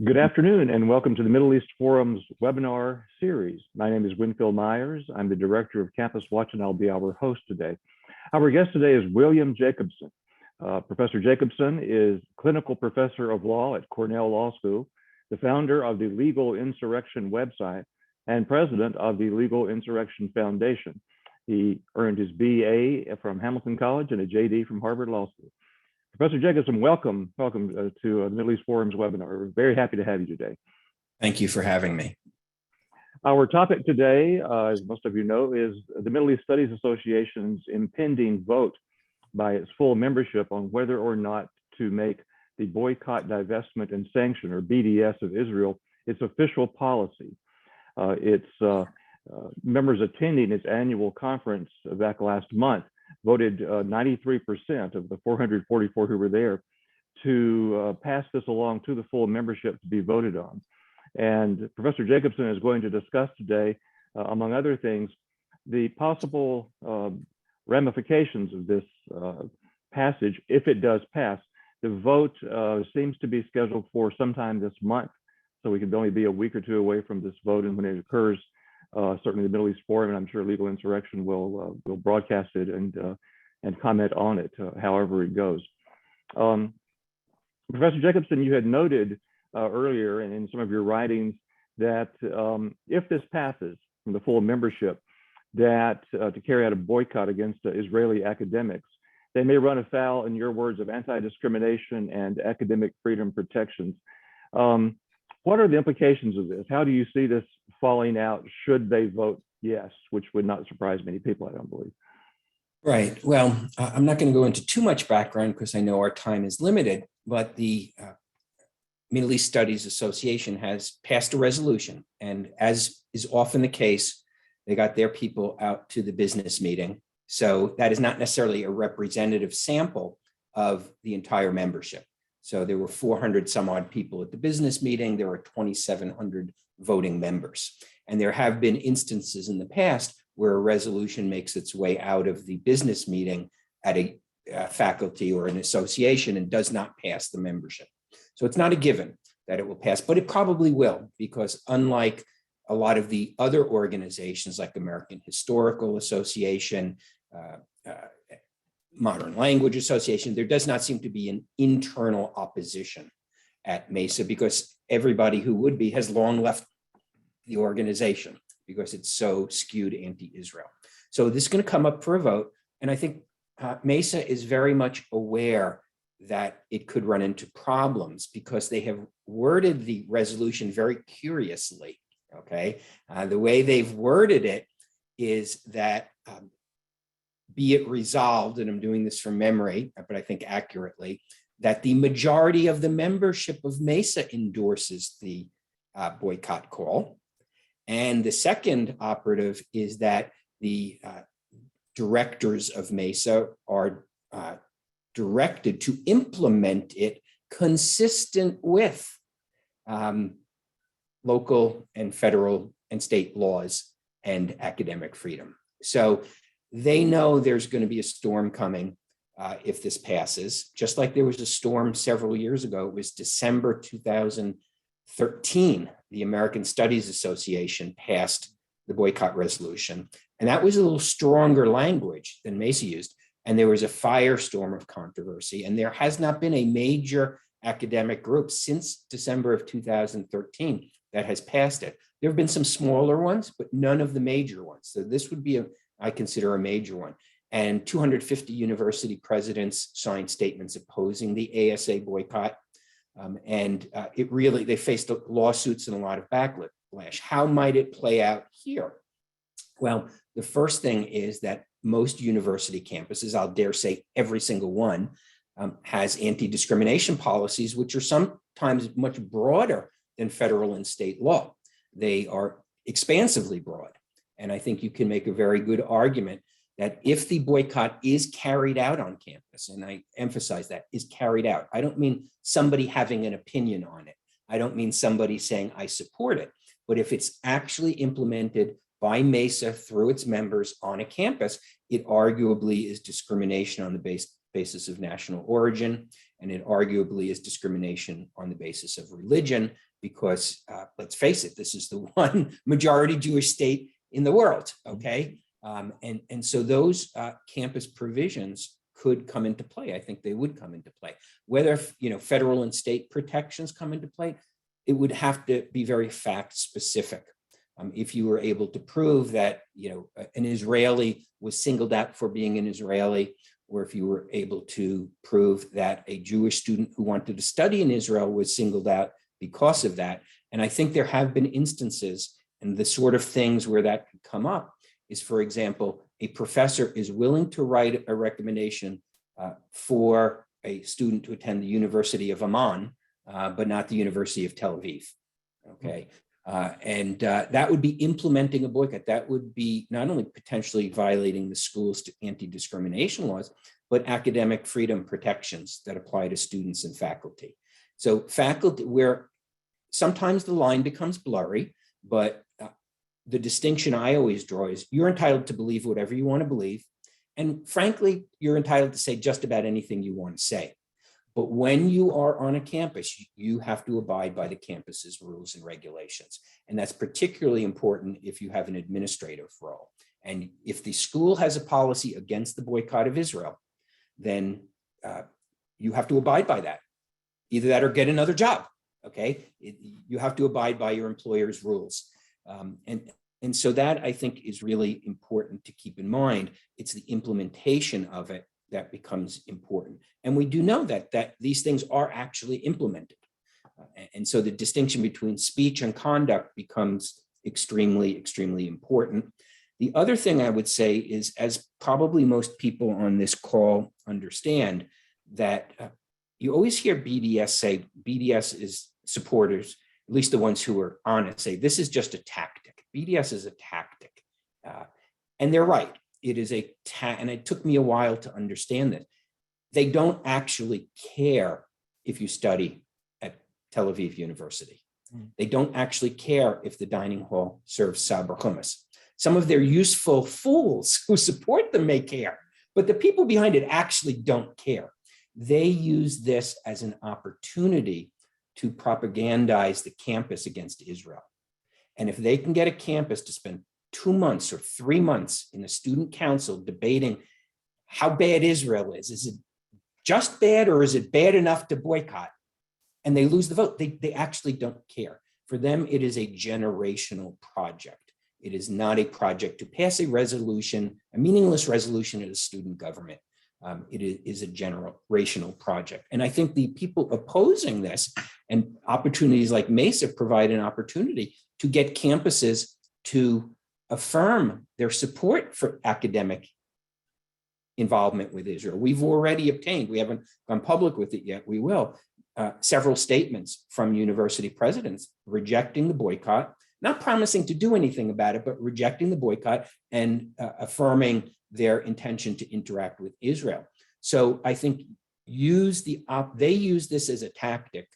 Good afternoon and welcome to the Middle East Forum's webinar series. My name is Winfield Myers. I'm the Director of Campus Watch and I'll be our host today. Our guest today is William Jacobson. Professor Jacobson is Clinical Professor of Law at Cornell Law School, the founder of the Legal Insurrection website, and President of the Legal Insurrection Foundation. He earned his BA from Hamilton College and a JD from Harvard Law School. Professor Jacobson, welcome to the Middle East Forum's webinar. We're very happy to have you today. Thank you for having me. Our topic today, as most of you know, is the Middle East Studies Association's impending vote by its full membership on whether or not to make the boycott, divestment, and sanction, or BDS, of Israel its official policy. Its members attending its annual conference back last month voted 93% of the 444 who were there to pass this along to the full membership to be voted on. And Professor Jacobson is going to discuss today, among other things, the possible ramifications of this passage if it does pass. The vote seems to be scheduled for sometime this month, so we could only be a week or two away from this vote, and when it occurs, certainly the Middle East Forum, and I'm sure Legal Insurrection will broadcast it and comment on it, however it goes. Professor Jacobson, you had noted earlier and in some of your writings that if this passes from the full membership, that to carry out a boycott against Israeli academics, they may run afoul, in your words, of anti-discrimination and academic freedom protections. What are the implications of this? How do you see this falling out should they vote yes, which would not surprise many people, I don't believe. Right. Well, I'm not going to go into too much background because I know our time is limited, but the Middle East Studies Association has passed a resolution, and as is often the case, they got their people out to the business meeting. So that is not necessarily a representative sample of the entire membership. So there were 400 some odd people at the business meeting. There were 2,700 voting members. And there have been instances in the past where a resolution makes its way out of the business meeting at a faculty or an association and does not pass the membership. So it's not a given that it will pass, but it probably will, because unlike a lot of the other organizations like American Historical Association, Modern Language Association, there does not seem to be an internal opposition at MESA, because everybody who would be has long left the organization because it's so skewed anti-Israel. So this is going to come up for a vote. And I think MESA is very much aware that it could run into problems because they have worded the resolution very curiously, okay? The way they've worded it is that be it resolved, and I'm doing this from memory, but I think accurately, that the majority of the membership of MESA endorses the boycott call. And the second operative is that the directors of MESA are directed to implement it consistent with local and federal and state laws and academic freedom. So they know there's going to be a storm coming if this passes, just like there was a storm several years ago. It was December 2013. The American Studies Association passed the boycott resolution, and that was a little stronger language than MESA used. And there was a firestorm of controversy, and there has not been a major academic group since December of 2013 that has passed it. There have been some smaller ones, but none of the major ones. So this would be I consider a major one. And 250 university presidents signed statements opposing the ASA boycott. They faced lawsuits and a lot of backlash. How might it play out here? Well, the first thing is that most university campuses, I'll dare say every single one, has anti-discrimination policies, which are sometimes much broader than federal and state law. They are expansively broad. And I think you can make a very good argument that if the boycott is carried out on campus, and I emphasize that, is carried out. I don't mean somebody having an opinion on it. I don't mean somebody saying, I support it. But if it's actually implemented by MESA through its members on a campus, it arguably is discrimination on the basis of national origin, and it arguably is discrimination on the basis of religion, because let's face it, this is the one majority Jewish state in the world, okay? And so those campus provisions could come into play. I think they would come into play. Whether federal and state protections come into play, it would have to be very fact specific. If you were able to prove that an Israeli was singled out for being an Israeli, or if you were able to prove that a Jewish student who wanted to study in Israel was singled out because of that. And I think there have been instances, and the sort of things where that could come up is, for example, a professor is willing to write a recommendation for a student to attend the University of Amman, but not the University of Tel Aviv, okay? And that would be implementing a boycott. That would be not only potentially violating the school's anti-discrimination laws, but academic freedom protections that apply to students and faculty. So faculty, where sometimes the line becomes blurry, but the distinction I always draw is you're entitled to believe whatever you want to believe. And frankly, you're entitled to say just about anything you want to say. But when you are on a campus, you have to abide by the campus's rules and regulations. And that's particularly important if you have an administrative role. And if the school has a policy against the boycott of Israel, then you have to abide by that. Either that or get another job, okay? You have to abide by your employer's rules. And so that, I think, is really important to keep in mind. It's the implementation of it that becomes important. And we do know that these things are actually implemented. And so the distinction between speech and conduct becomes extremely, extremely important. The other thing I would say is, as probably most people on this call understand, that you always hear BDS say, BDS is supporters, at least the ones who are honest, say this is just a tactic. BDS is a tactic. And they're right. It is and it took me a while to understand that. They don't actually care if you study at Tel Aviv University. They don't actually care if the dining hall serves sabra hummus. Some of their useful fools who support them may care, but the people behind it actually don't care. They use this as an opportunity to propagandize the campus against Israel. And if they can get a campus to spend 2 months or 3 months in a student council debating how bad Israel is it just bad or is it bad enough to boycott? And they lose the vote, they actually don't care. For them, it is a generational project. It is not a project to pass a resolution, a meaningless resolution at a student government. It is a generational project. And I think the people opposing this and opportunities like MESA provide an opportunity to get campuses to affirm their support for academic involvement with Israel. We've already obtained, we haven't gone public with it yet, we will, several statements from university presidents rejecting the boycott, not promising to do anything about it, but rejecting the boycott and affirming their intention to interact with Israel. So I think they use this as a tactic.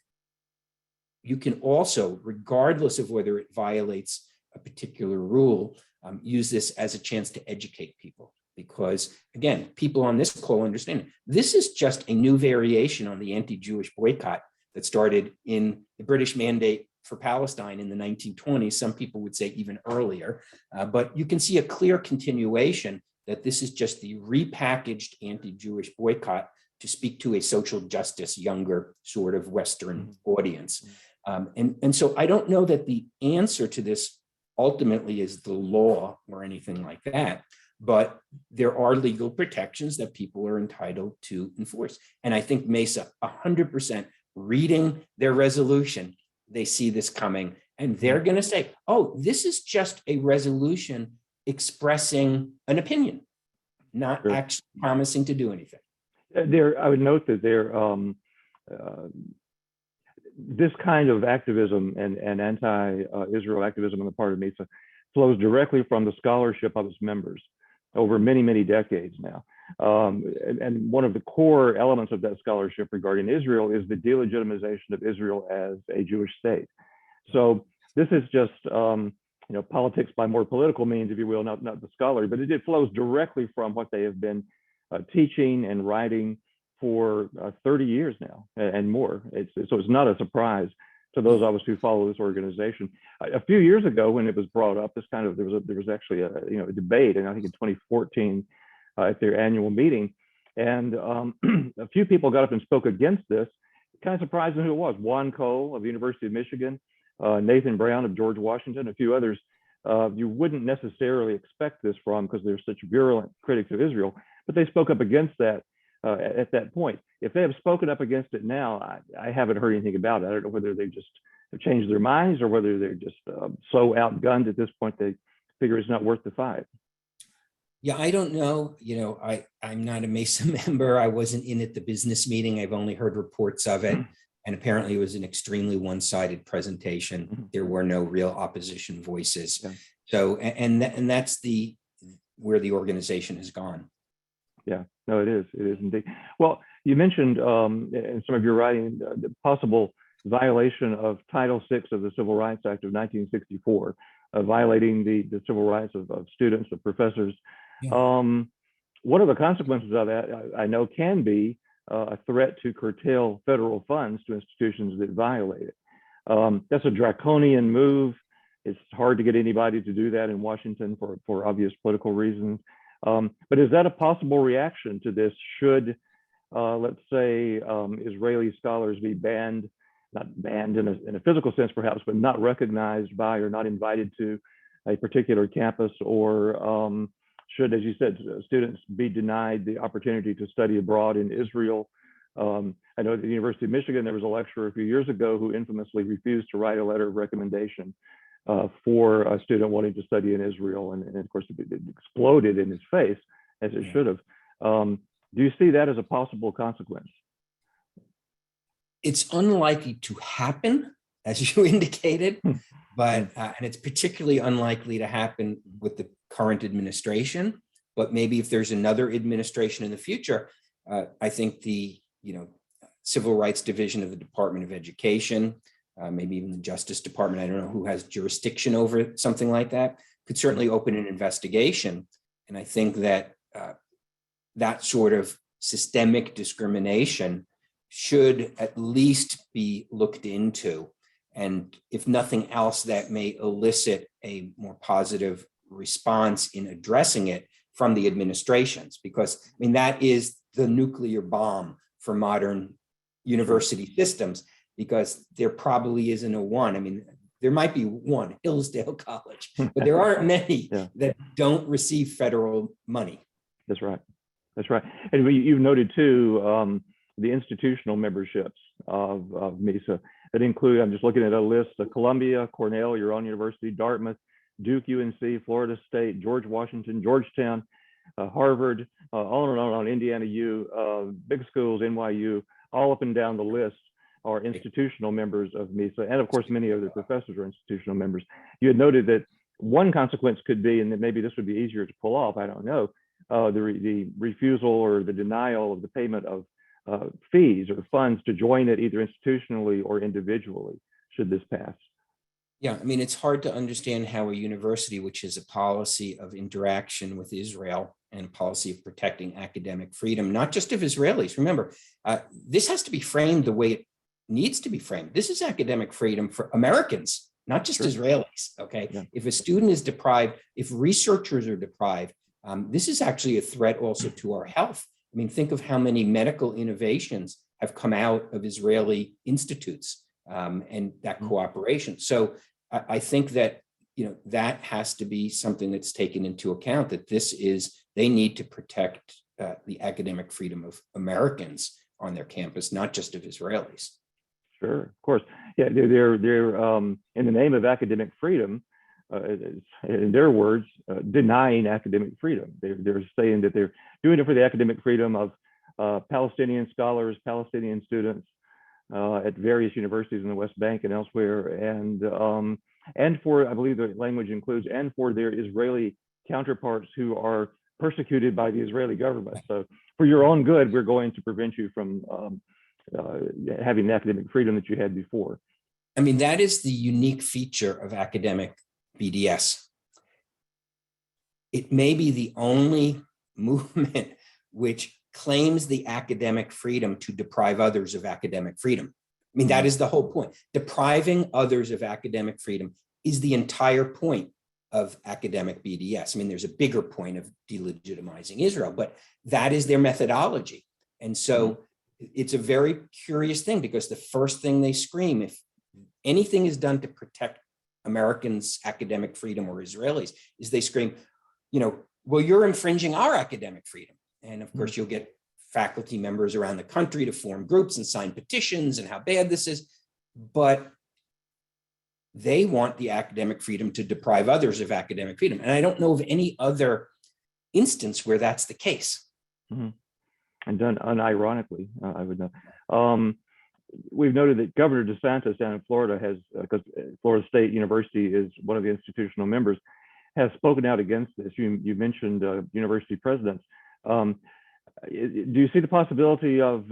You can also, regardless of whether it violates a particular rule, use this as a chance to educate people. Because again, people on this call understand this is just a new variation on the anti-Jewish boycott that started in the British Mandate for Palestine in the 1920s. Some people would say even earlier, but you can see a clear continuation that this is just the repackaged anti-Jewish boycott to speak to a social justice, younger sort of Western audience. And so I don't know that the answer to this ultimately is the law or anything like that, but there are legal protections that people are entitled to enforce. And I think MESA, 100% reading their resolution, they see this coming and they're going to say, oh, this is just a resolution expressing an opinion, not actually promising to do anything. I would note that this kind of activism and anti-Israel activism on the part of MESA flows directly from the scholarship of its members over many, many decades now. And one of the core elements of that scholarship regarding Israel is the delegitimization of Israel as a Jewish state. So this is just politics by more political means, if you will, not the scholarly, but it flows directly from what they have been teaching and writing for 30 years now and more. So it's not a surprise to those of us who follow this organization. A few years ago, when it was brought up, there was actually a debate, and I think in 2014 at their annual meeting, and a few people got up and spoke against this. Kind of surprising who it was: Juan Cole of the University of Michigan, Nathan Brown of George Washington, a few others. You wouldn't necessarily expect this from, because they're such virulent critics of Israel, but they spoke up against that at that point. If they have spoken up against it now, I haven't heard anything about it. I don't know whether they just have changed their minds or whether they're just so outgunned at this point they figure it's not worth the fight. Yeah, I don't know. I'm not a MESA member. I wasn't in at the business meeting. I've only heard reports of it. And apparently it was an extremely one-sided presentation. There were no real opposition voices. Yeah. So, and that's where the organization has gone. Yeah, no, it is indeed. Well, you mentioned in some of your writing the possible violation of Title VI of the Civil Rights Act of 1964, violating the civil rights of students, of professors. Yeah. What are the consequences of that? I know can be a threat to curtail federal funds to institutions that violate it. That's a draconian move. It's hard to get anybody to do that in Washington for obvious political reasons. But is that a possible reaction to this? Should, let's say, Israeli scholars be banned, not banned in a physical sense perhaps, but not recognized by or not invited to a particular campus, or should, as you said, students be denied the opportunity to study abroad in Israel? I know at the University of Michigan, there was a lecturer a few years ago who infamously refused to write a letter of recommendation for a student wanting to study in Israel. And of course, it exploded in his face, as it should have. Do you see that as a possible consequence? It's unlikely to happen, as you indicated, but and it's particularly unlikely to happen with the current administration. But maybe if there's another administration in the future, I think the Civil Rights Division of the Department of Education, maybe even the Justice Department, I don't know who has jurisdiction over something like that, could certainly open an investigation. And I think that that sort of systemic discrimination should at least be looked into. And if nothing else, that may elicit a more positive response in addressing it from the administrations, because I mean, that is the nuclear bomb for modern university systems, because there probably isn't a one. I mean, there might be one, Hillsdale College, but there aren't many that don't receive federal money. That's right. That's right. And you've noted too, the institutional memberships of MESA that include, I'm just looking at a list, Columbia, Cornell, your own university, Dartmouth, Duke, UNC, Florida State, George Washington, Georgetown, Harvard, on and on, Indiana U, big schools, NYU, all up and down the list are institutional members of MESA. And of course, many other professors are institutional members. You had noted that one consequence could be, and that maybe this would be easier to pull off, I don't know, the refusal or the denial of the payment of fees or funds to join it either institutionally or individually, should this pass. Yeah, I mean, it's hard to understand how a university, which is a policy of interaction with Israel and a policy of protecting academic freedom, not just of Israelis. Remember, this has to be framed the way it needs to be framed. This is academic freedom for Americans, not just Israelis, okay? Yeah. If a student is deprived, if researchers are deprived, this is actually a threat also to our health. I mean, think of how many medical innovations have come out of Israeli institutes and that cooperation. So I think that, that has to be something that's taken into account, that they need to protect the academic freedom of Americans on their campus, not just of Israelis. Sure, of course. Yeah, they're in the name of academic freedom, in their words, denying academic freedom. They're saying that they're doing it for the academic freedom of Palestinian scholars, Palestinian students at various universities in the West Bank and elsewhere, and for, I believe the language includes, and for their Israeli counterparts who are persecuted by the Israeli government. So for your own good, we're going to prevent you from having the academic freedom that you had before. I mean, that is the unique feature of academic BDS. It may be the only movement which claims the academic freedom to deprive others of academic freedom. I mean, that is the whole point. Depriving others of academic freedom is the entire point of academic BDS. I mean, there's a bigger point of delegitimizing Israel, but that is their methodology. And so it's a very curious thing, because the first thing they scream, if anything is done to protect Americans' academic freedom or Israelis, is they scream, well, you're infringing our academic freedom. And of course, you'll get faculty members around the country to form groups and sign petitions and how bad this is. But they want the academic freedom to deprive others of academic freedom. And I don't know of any other instance where that's the case. Mm-hmm. And done unironically, I would know. We've noted that Governor DeSantis down in Florida has, because Florida State University is one of the institutional members, has spoken out against this. You mentioned university presidents. Do you see the possibility of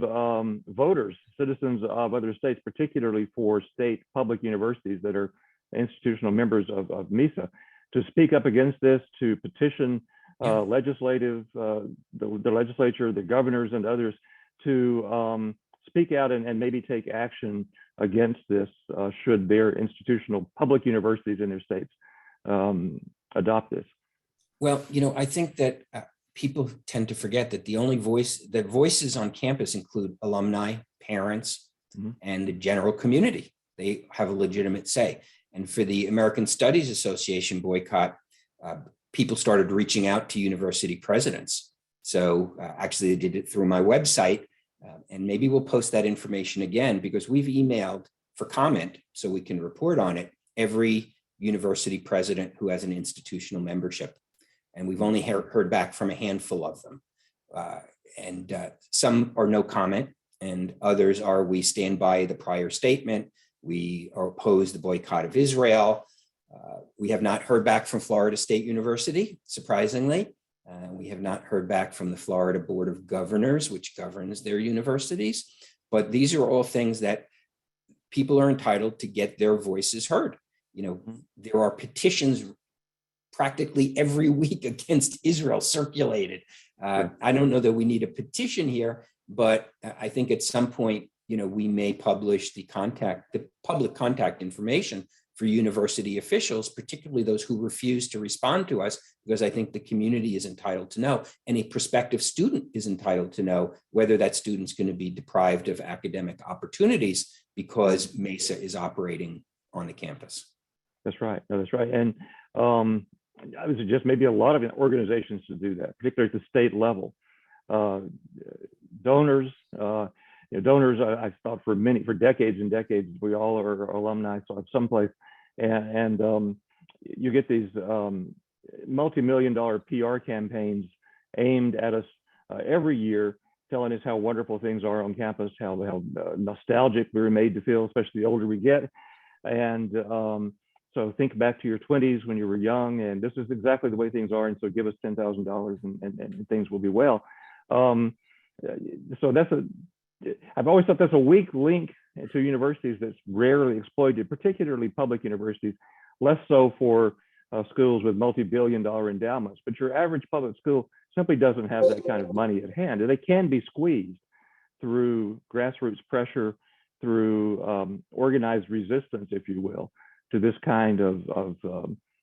voters, citizens of other states, particularly for state public universities that are institutional members of MESA, to speak up against this, to petition the legislature, the governors, and others to speak out and maybe take action against this should their institutional public universities in their states adopt this? Well, I think that people tend to forget that the voices on campus include alumni, parents, and the general community. They have a legitimate say. And for the American Studies Association boycott, people started reaching out to university presidents. So actually, they did it through my website. And maybe we'll post that information again, because we've emailed for comment so we can report on it every university president who has an institutional membership. And we've only heard back from a handful of them. And some are no comment, and others are, we stand by the prior statement. We oppose the boycott of Israel. We have not heard back from Florida State University, surprisingly. We have not heard back from the Florida Board of Governors, which governs their universities. But these are all things that people are entitled to get their voices heard. There are petitions practically every week against Israel circulated. I don't know that we need a petition here, but I think at some point, we may publish the public contact information for university officials, particularly those who refuse to respond to us, because I think the community is entitled to know, and a prospective student is entitled to know whether that student's going to be deprived of academic opportunities because MESA is operating on the campus. That's right. No, that's right. And I would suggest maybe a lot of organizations to do that, particularly at the state level. Donors, donors, I've thought for decades and decades, we all are alumni of someplace, and you get these multi-million-dollar PR campaigns aimed at us every year, telling us how wonderful things are on campus, how nostalgic we're made to feel, especially the older we get. And so think back to your 20s when you were young, and this is exactly the way things are, and so give us $10,000 and things will be well. So I've always thought that's a weak link to universities that's rarely exploited, particularly public universities, less so for schools with multi-billion-dollar endowments. But your average public school simply doesn't have that kind of money at hand. And they can be squeezed through grassroots pressure, through organized resistance, if you will, to this kind of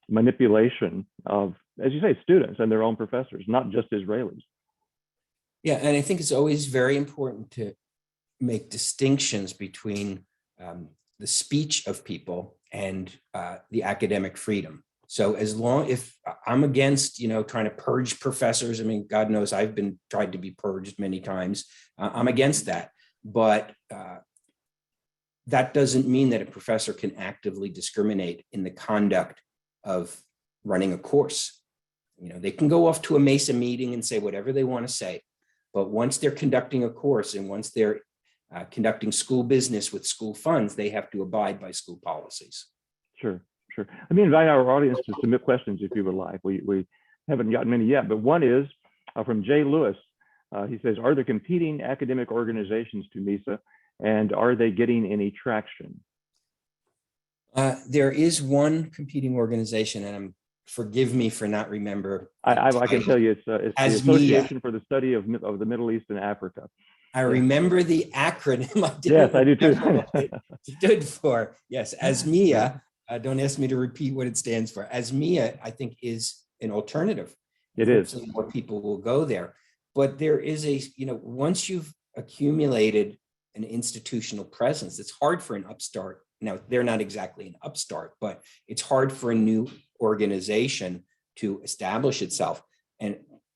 manipulation of, as you say, students and their own professors, not just Israelis. Yeah, and I think it's always very important to make distinctions between the speech of people and the academic freedom. So if I'm against, trying to purge professors, I mean, God knows I've been tried to be purged many times. I'm against that. But that doesn't mean that a professor can actively discriminate in the conduct of running a course. They can go off to a MESA meeting and say whatever they want to say. But once they're conducting a course and once they're conducting school business with school funds, they have to abide by school policies. Sure. Let me invite our audience to submit questions if you would like. We haven't gotten many yet, but one is from Jay Lewis. He says, are there competing academic organizations to MESA, and are they getting any traction? There is one competing organization, and forgive me for not remember. I can tell you it's the Association for the Study of the Middle East and Africa. I remember the acronym. I Yes, I do too. remember what it stood for. Yes, ASMEA. Don't ask me to repeat what it stands for. ASMEA, I think, is an alternative. It is. Hopefully more people will go there. But there is a, once you've accumulated an institutional presence, it's hard for an upstart. Now, they're not exactly an upstart, but it's hard for a new organization to establish itself.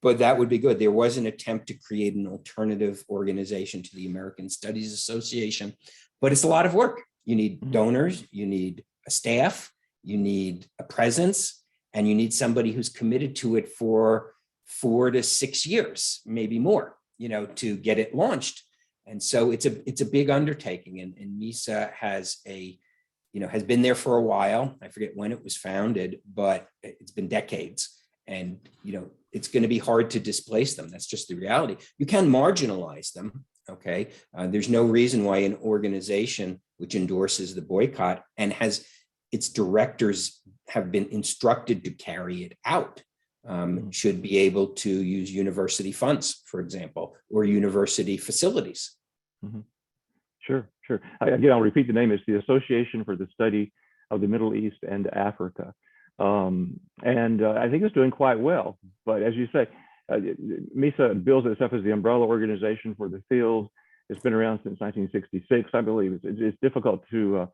But that would be good. There was an attempt to create an alternative organization to the American Studies Association, but it's a lot of work. You need donors, you need a staff, you need a presence, and you need somebody who's committed to it for 4 to 6 years, maybe more, to get it launched. And so it's a big undertaking, and MESA has been there for a while. I forget when it was founded, but it's been decades. And, it's going to be hard to displace them. That's just the reality. You can marginalize them. Okay. There's no reason why an organization which endorses the boycott and has its directors have been instructed to carry it out should be able to use university funds, for example, or university facilities. Mm-hmm. Sure. Again, I'll repeat the name. It's the Association for the Study of the Middle East and Africa. And I think it's doing quite well. But as you say, MESA bills itself as the umbrella organization for the field. It's been around since 1966, I believe. It's difficult to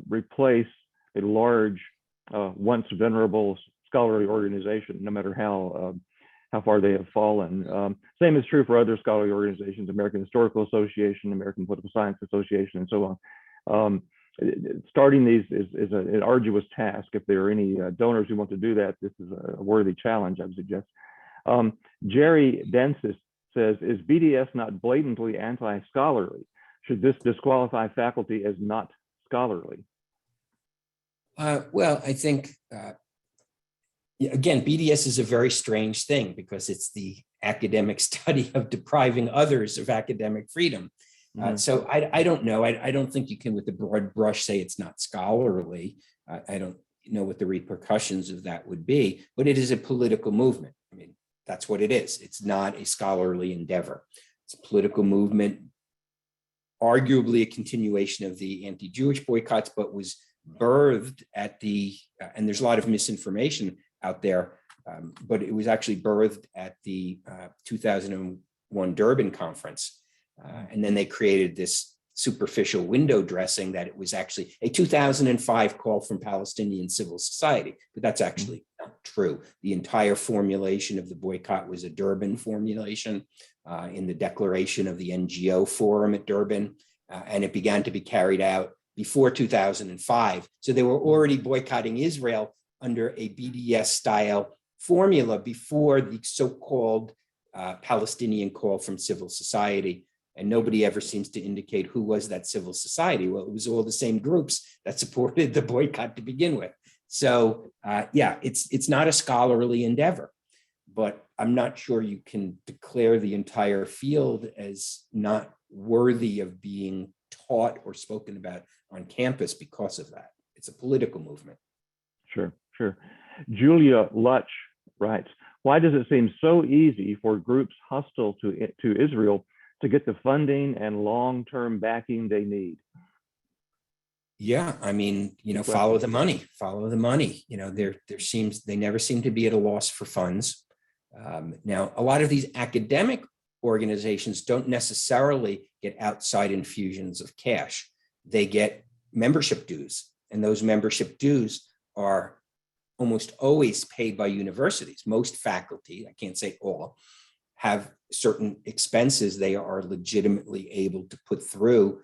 replace a large, once venerable scholarly organization, no matter how far they have fallen. Same is true for other scholarly organizations, American Historical Association, American Political Science Association, and so on. Starting these is an arduous task. If there are any donors who want to do that, this is a worthy challenge, I would suggest. Jerry Densis says, is BDS not blatantly anti-scholarly? Should this disqualify faculty as not scholarly? Well, I think, again, BDS is a very strange thing because it's the academic study of depriving others of academic freedom. So I don't know. I don't think you can, with a broad brush, say it's not scholarly. I don't know what the repercussions of that would be, but it is a political movement. I mean, that's what it is. It's not a scholarly endeavor. It's a political movement, arguably a continuation of the anti-Jewish boycotts, but was birthed at and there's a lot of misinformation out there, but it was actually birthed at the 2001 Durban conference. And then they created this superficial window dressing that it was actually a 2005 call from Palestinian civil society, but that's actually not true. The entire formulation of the boycott was a Durban formulation in the declaration of the NGO forum at Durban, and it began to be carried out before 2005. So they were already boycotting Israel under a BDS style formula before the so-called Palestinian call from civil society. And nobody ever seems to indicate who was that civil society. Well, it was all the same groups that supported the boycott to begin with. So yeah, it's not a scholarly endeavor, but I'm not sure you can declare the entire field as not worthy of being taught or spoken about on campus because of that. It's a political movement. Sure. Julia Lutch writes, why does it seem so easy for groups hostile to Israel to get the funding and long-term backing they need? Yeah, I mean, follow the money. They never seem to be at a loss for funds. Now, a lot of these academic organizations don't necessarily get outside infusions of cash. They get membership dues, and those membership dues are almost always paid by universities. Most faculty, I can't say all, have certain expenses they are legitimately able to put through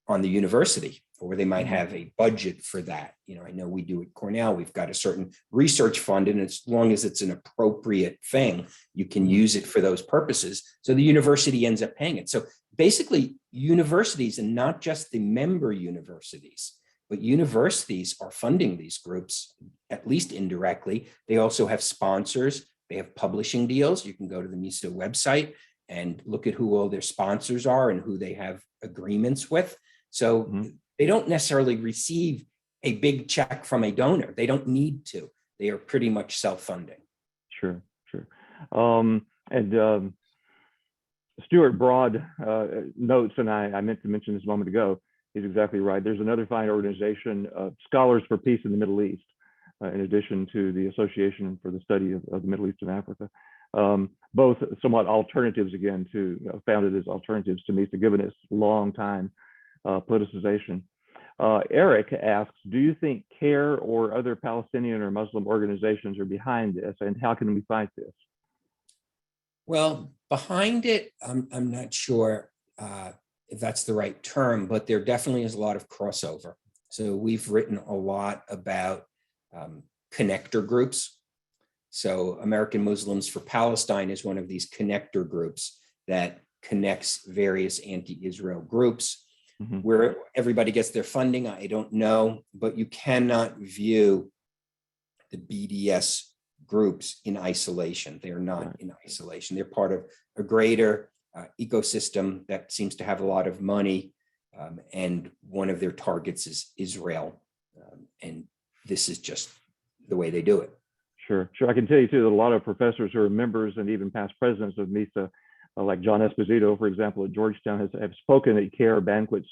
on the university, or they might have a budget for that. I know we do at Cornell, we've got a certain research fund, and as long as it's an appropriate thing, you can use it for those purposes. So the university ends up paying it. So basically universities, and not just the member universities, but universities are funding these groups, at least indirectly. They also have sponsors. They have publishing deals. You can go to the MESA website and look at who all their sponsors are and who they have agreements with. So they don't necessarily receive a big check from a donor. They don't need to. They are pretty much self-funding. Sure. Stuart Broad notes, and I meant to mention this a moment ago, he's exactly right. There's another fine organization, Scholars for Peace in the Middle East, in addition to the Association for the Study of the Middle East and Africa. Both somewhat alternatives, again, to founded as alternatives to MISA, given its long time politicization. Eric asks, do you think CARE or other Palestinian or Muslim organizations are behind this, and how can we fight this? Well, behind it, I'm not sure if that's the right term, but there definitely is a lot of crossover. So we've written a lot about connector groups. So American Muslims for Palestine is one of these connector groups that connects various anti-Israel groups. Mm-hmm. Where everybody gets their funding, I don't know, but you cannot view the BDS groups in isolation. They are not in isolation. They're part of a greater ecosystem that seems to have a lot of money, and one of their targets is Israel, and this is just the way they do it. Sure. I can tell you too that a lot of professors who are members and even past presidents of MISA, like John Esposito, for example, at Georgetown, have spoken at CARE banquets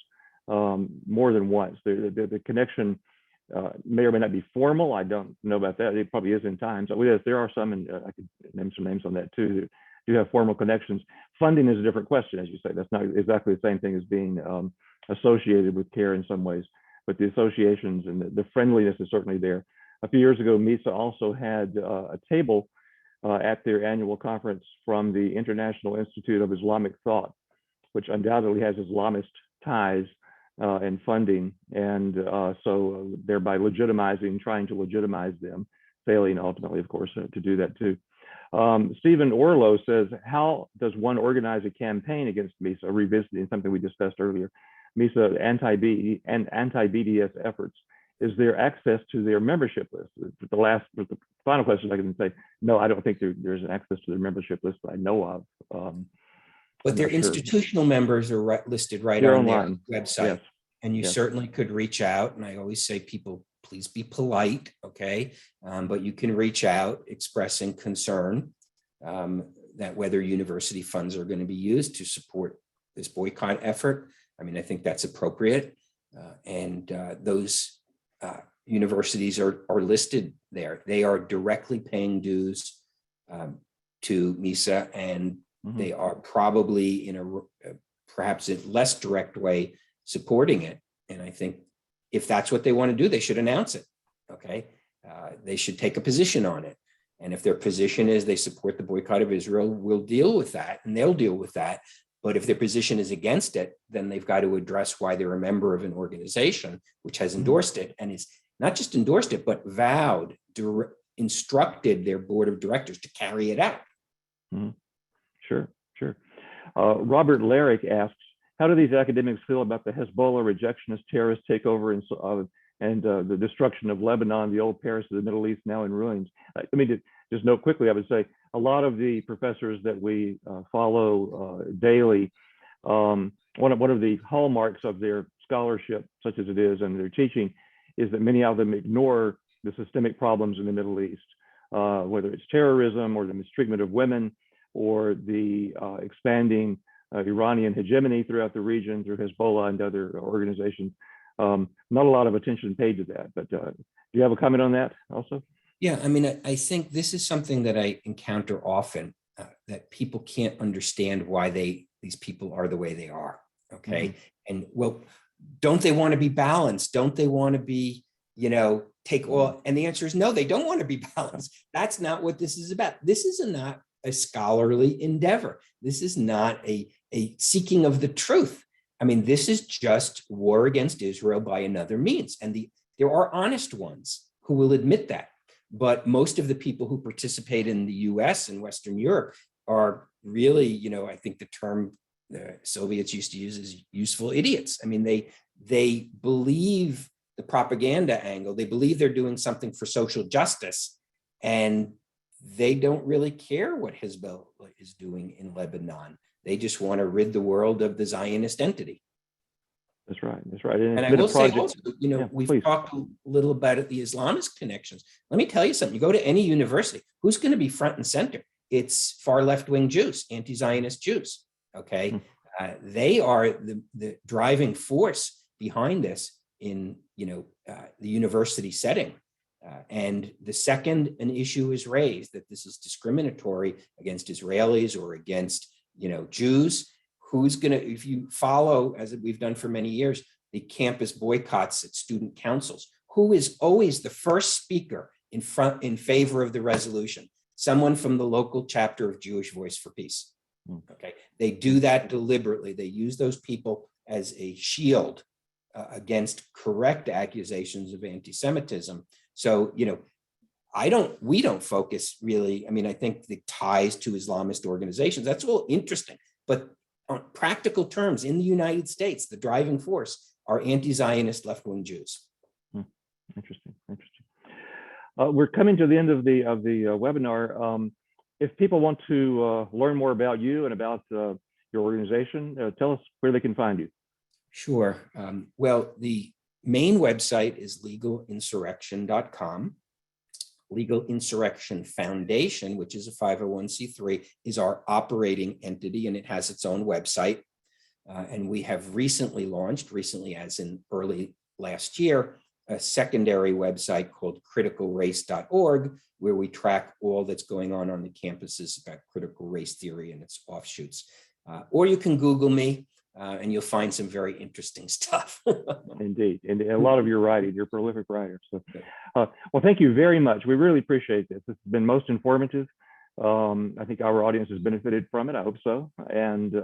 more than once. The connection may or may not be formal. I don't know about that. It probably is in time. So yes, there are some, and I could name some names on that too, that do have formal connections. Funding is a different question, as you say. That's not exactly the same thing as being associated with CARE in some ways, but the associations and the friendliness is certainly there. A few years ago, MISA also had a table at their annual conference from the International Institute of Islamic Thought, which undoubtedly has Islamist ties and funding, and so thereby trying to legitimize them, failing ultimately, of course, to do that too. Stephen Orlow says, how does one organize a campaign against MISA, revisiting something we discussed earlier, MISA anti-BDS efforts? Is there access to their membership list? The final question I can say, no, I don't think there's an access to their membership list that I know of. But their institutional members are listed right on their website. Yes. And you certainly could reach out. And I always say, people, please be polite, okay? But you can reach out expressing concern that whether university funds are going to be used to support this boycott effort. I mean, I think that's appropriate. And those universities are listed there. They are directly paying dues to MISA, and they are probably in a perhaps a less direct way supporting it. And I think if that's what they want to do, they should announce it. Okay, they should take a position on it. And if their position is they support the boycott of Israel, we'll deal with that, and they'll deal with that. But if their position is against it, then they've got to address why they're a member of an organization which has endorsed it, and is not just endorsed it, but vowed, instructed their board of directors to carry it out. Sure. Robert Larrick asks, how do these academics feel about the Hezbollah rejectionist terrorist takeover and the destruction of Lebanon, the old Paris of the Middle East, now in ruins? Let me just note quickly, I would say a lot of the professors that we follow daily, one of the hallmarks of their scholarship, such as it is, and their teaching, is that many of them ignore the systemic problems in the Middle East, whether it's terrorism or the mistreatment of women or the expanding Iranian hegemony throughout the region through Hezbollah and other organizations. Not a lot of attention paid to that, but do you have a comment on that also? Yeah, I mean, I think this is something that I encounter often, that people can't understand why these people are the way they are, okay? And well, don't they want to be balanced? Don't they want to be, take all? And the answer is no, they don't want to be balanced. That's not what this is about. This is not a scholarly endeavor. This is not a seeking of the truth. I mean, this is just war against Israel by another means. And there are honest ones who will admit that. But most of the people who participate in the US and Western Europe are really, I think the term the Soviets used to use is useful idiots. I mean, they believe the propaganda angle. They believe they're doing something for social justice, and they don't really care what Hezbollah is doing in Lebanon. They just want to rid the world of the Zionist entity. That's right. And I will say also, we've talked a little about the Islamist connections. Let me tell you something. You go to any university, who's going to be front and center? It's far left-wing Jews, anti-Zionist Jews. okay? They are the driving force behind this in, the university setting. And the second an issue is raised that this is discriminatory against Israelis or against, Jews, who's gonna, if you follow, as we've done for many years, the campus boycotts at student councils, who is always the first speaker in favor of the resolution? Someone from the local chapter of Jewish Voice for Peace. Okay, they do that deliberately. They use those people as a shield against correct accusations of anti-Semitism. So, we don't focus really. I mean, I think the ties to Islamist organizations, that's all interesting. But on practical terms, in the United States, the driving force are anti-Zionist left-wing Jews. Interesting. We're coming to the end of the webinar. If people want to learn more about you and about your organization, tell us where they can find you. Sure. Well, the main website is legalinsurrection.com. Legal Insurrection Foundation, which is a 501c3, is our operating entity, and it has its own website. And we have recently as in early last year, a secondary website called criticalrace.org, where we track all that's going on the campuses about critical race theory and its offshoots. Or you can Google me, and you'll find some very interesting stuff. Indeed, and a lot of your writing, you're a prolific writer. So, well, thank you very much. We really appreciate this. This has been most informative. I think our audience has benefited from it. I hope so. And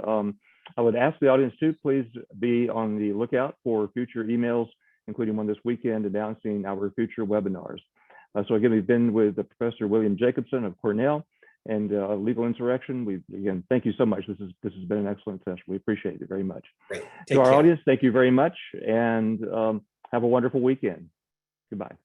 I would ask the audience to please be on the lookout for future emails, including one this weekend announcing our future webinars. So again, we've been with Professor William Jacobson of Cornell and Legal Insurrection. Again, thank you so much. This has been an excellent session. We appreciate it very much. Great. To our audience, thank you very much, and have a wonderful weekend. Goodbye.